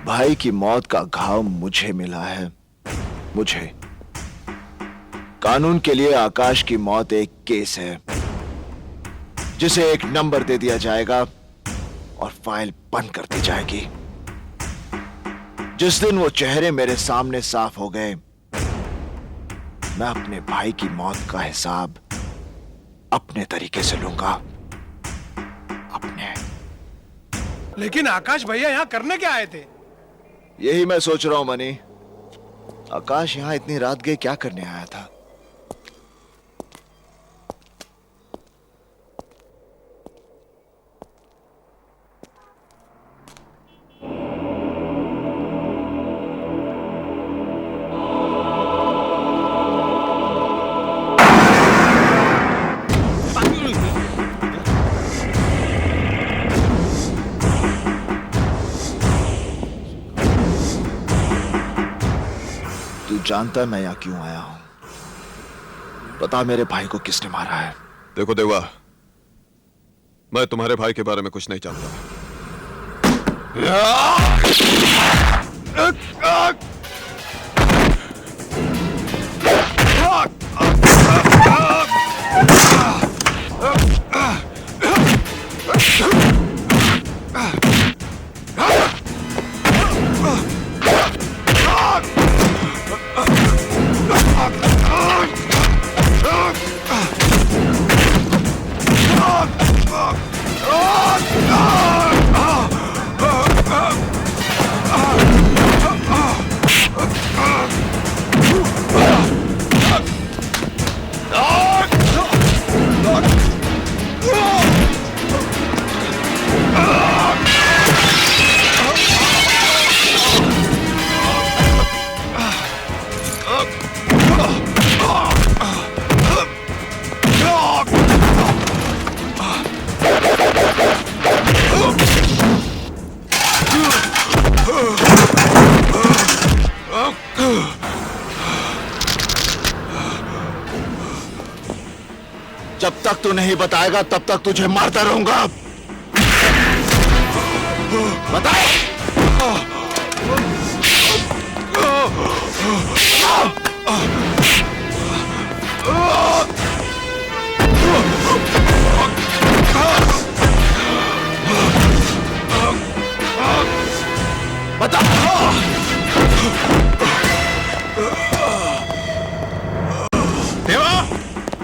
भाई की मौत का घाव मुझे मिला है। मुझे। कानून के लिए आकाश की मौत एक केस है जिसे एक नंबर दे दिया जाएगा और फाइल बंद कर दी जाएगी। जिस दिन वो चेहरे मेरे सामने साफ हो गए, मैं अपने भाई की मौत का हिसाब अपने तरीके से लूंगा। अपने। लेकिन आकाश भैया यहाँ करने क्या आए थे? यही मैं सोच रहा हूं मनी। आकाश यहां इतनी रात गए क्या करने आया था? तू जानता है मैं यहां क्यों आया हूं? बता मेरे भाई को किसने मारा है? देखो देवा, मैं तुम्हारे भाई के बारे में कुछ नहीं जानता। जब तक तू नहीं बताएगा तब तक तुझे मारता रहूंगा। बता। बता।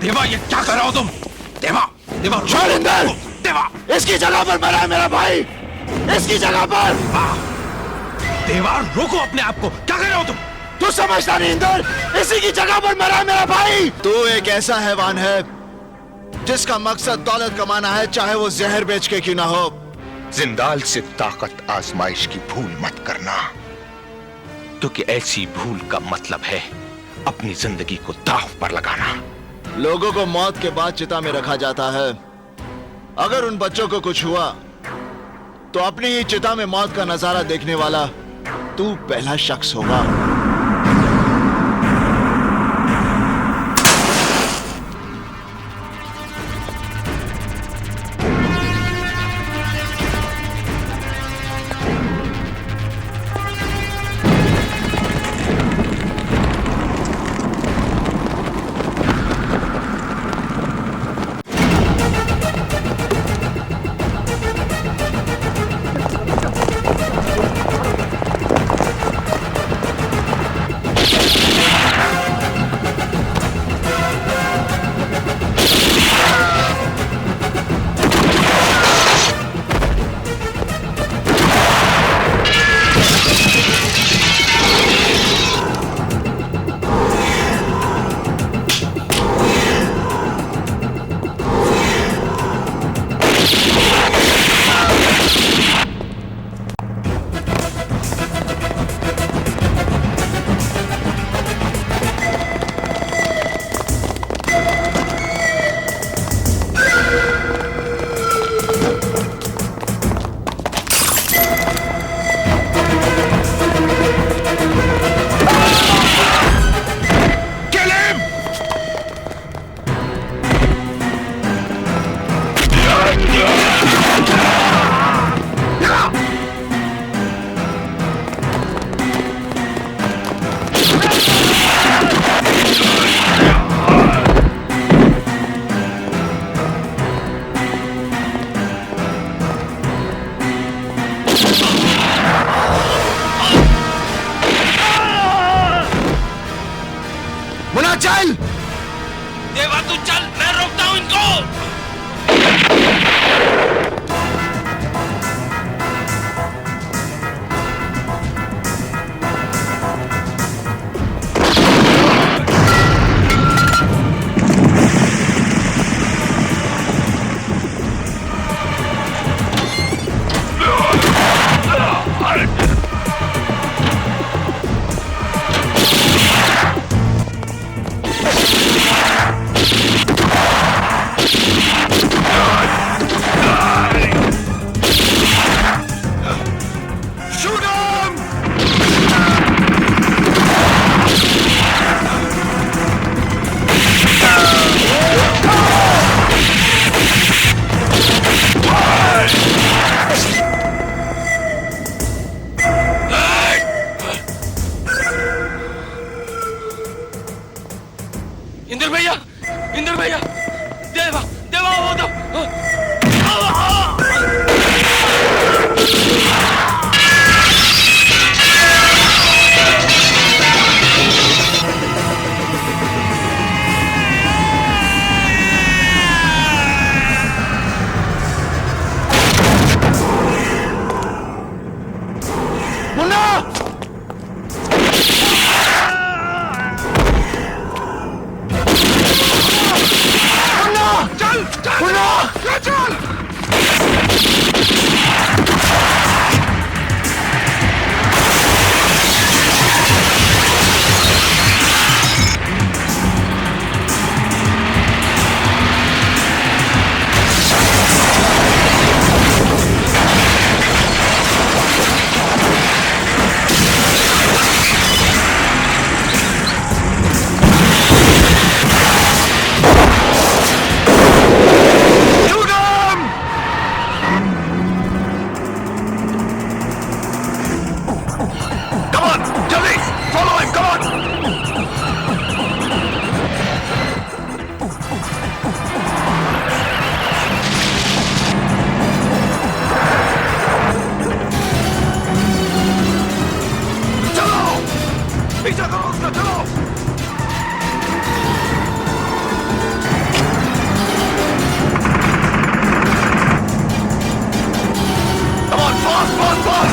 देवा, ये क्या कर रहे हो तुम? देवा, देवा, छोड़ इंदर। देवा, इसकी जगह पर मरा है मेरा भाई। इसकी जगह पर। देवा, रोको अपने आप को। क्या कर रहे हो तुम? तू समझता नहीं इंदर, इसी की जगह पर मरा है मेरा भाई। तू एक ऐसा हैवान है जिसका मकसद दौलत कमाना है, चाहे वो जहर बेच के क्यों ना हो। जिंदाल से ताकत आजमाइश की भूल मत करना, क्योंकि ऐसी भूल का मतलब है अपनी जिंदगी को दांव पर लगाना। लोगों को मौत के बाद चिता में रखा जाता है। अगर उन बच्चों को कुछ हुआ तो अपनी ही चिता में मौत का नजारा देखने वाला तू पहला शख्स होगा। मुन्ना! चल चल चल। पीछा करो उसका, चलो। Come on, fast, fast, fast!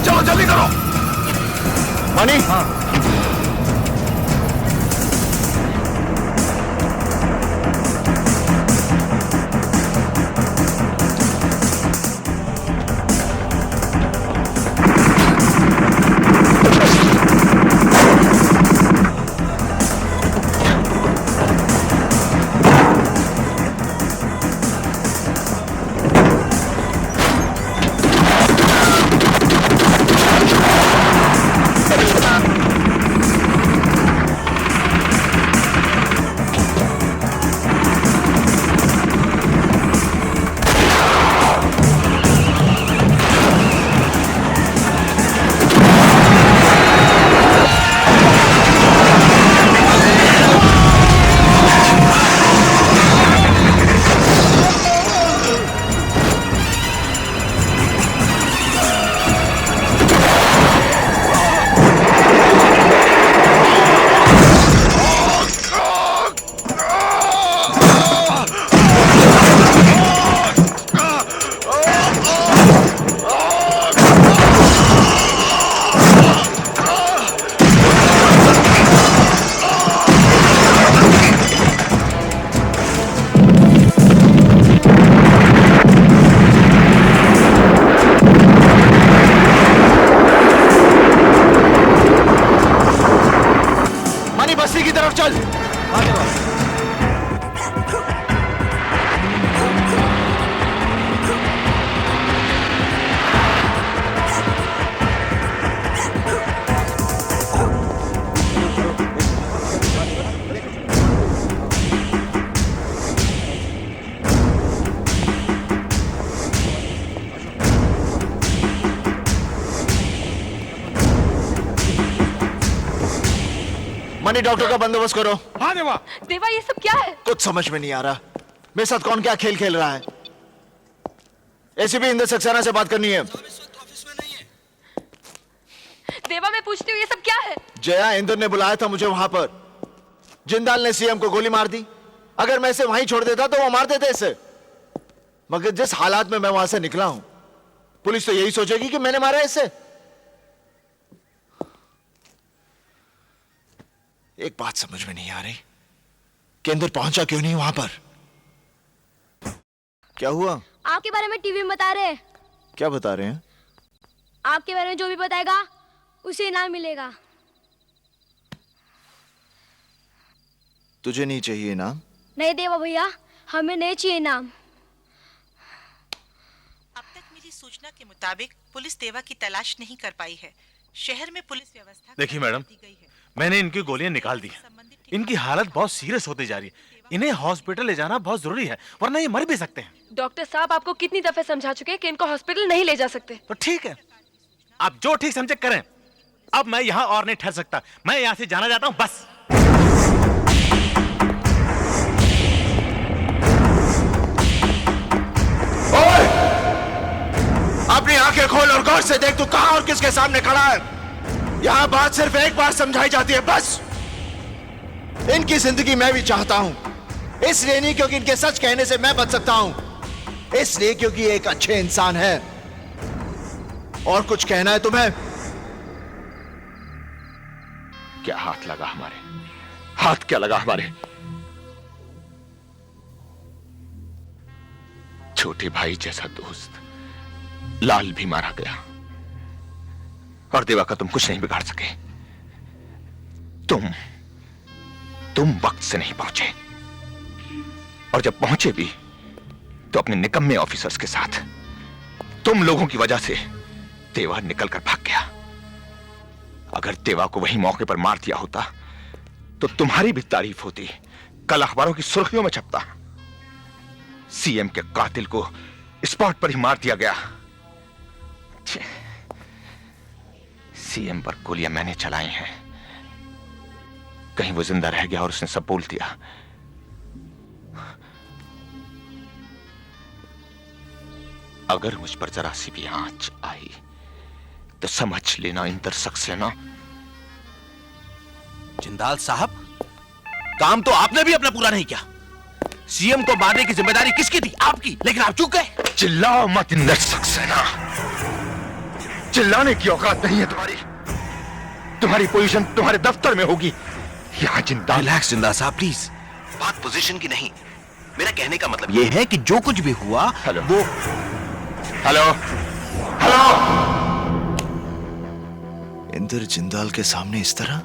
चलो जल्दी करो। मनी, मनी बस्ती की तरफ चल। मनी, डॉक्टर का बंदोबस्त करो। हाँ देवा। देवा ये सब क्या है? कुछ समझ में नहीं आ रहा। मेरे साथ कौन क्या खेल खेल रहा है? एसीपी इंद्र सक्सेना से बात करनी है। देवा मैं पूछती हूँ ये सब क्या है? जया, इंद्र ने बुलाया था मुझे वहां पर। जिंदाल ने सीएम को गोली मार दी। अगर मैं इसे वहीं छोड़ देता तो वो मार देते इसे। मगर जिस हालात में मैं वहां से निकला हूं, पुलिस तो यही सोचेगी कि मैंने मारा इसे। एक बात समझ में नहीं आ रही कि इंद्र पहुंचा क्यों नहीं वहां पर। क्या हुआ? आपके बारे में टीवी में बता रहे हैं। क्या बता रहे हैं? आपके बारे में जो भी बताएगा उसे इनाम मिलेगा। तुझे नहीं चाहिए इनाम? नहीं देवा भैया, हमें नहीं चाहिए इनाम। अब तक मिली सूचना के मुताबिक पुलिस देवा की तलाश नहीं कर पाई है। शहर में पुलिस व्यवस्था देखिए मैडम, दी गई है। मैंने इनकी गोलियां निकाल दी हैं। इनकी हालत बहुत सीरियस होती जा रही है। इन्हें हॉस्पिटल ले जाना बहुत जरूरी है, वरना ये मर भी सकते हैं। डॉक्टर साहब आपको कितनी दफे समझा चुके हैं कि इनको हॉस्पिटल नहीं ले जा सकते। तो ठीक है, आप जो ठीक समझे करें। अब मैं यहाँ और नहीं ठहर सकता, मैं यहाँ से जाना चाहता हूँ बस। ओए! अपनी आंखें खोल और गौर से देख तू कहां और किसके सामने खड़ा है। यहां बात सिर्फ एक बार समझाई जाती है, बस। इनकी जिंदगी मैं भी चाहता हूं, इसलिए नहीं क्योंकि इनके सच कहने से मैं बच सकता हूं, इसलिए क्योंकि ये एक अच्छे इंसान है। और कुछ कहना है तुम्हें? क्या हाथ लगा हमारे? हाथ क्या लगा हमारे? छोटे भाई जैसा दोस्त लाल भी मारा गया और देवा का तुम कुछ नहीं बिगाड़ सके। तुम वक्त से नहीं पहुंचे, और जब पहुंचे भी तो अपने निकम्मे ऑफिसर्स के साथ। तुम लोगों की वजह से देवा निकलकर भाग गया। अगर देवा को वही मौके पर मार दिया होता तो तुम्हारी भी तारीफ होती, कल अखबारों की सुर्खियों में छपता। सीएम के कातिल को स्पॉट पर ही मार दिया गया। सीएम पर गोलियां मैंने चलाई हैं। कहीं वो जिंदा रह गया और उसने सब बोल दिया। अगर मुझ पर जरा सी भी आंच आई तो समझ लेना, इंदर शख्स लेना। जिंदाल साहब, काम तो आपने भी अपना पूरा नहीं किया। सीएम को मारने की जिम्मेदारी किसकी थी? आपकी, लेकिन आप चूक गए। चिल्लाओ मत इंदर सक्सेना, चिल्लाने की औकात नहीं है तुम्हारी। तुम्हारी पोजीशन तुम्हारे दफ्तर में होगी, यहाँ जिंदा। रिलैक्स जिंदाल साहब प्लीज। बात पोजीशन की नहीं, मेरा कहने का मतलब यह है कि जो कुछ भी हुआ हेलो वो हेलो हेलो इंदर जिंदाल के सामने इस तरह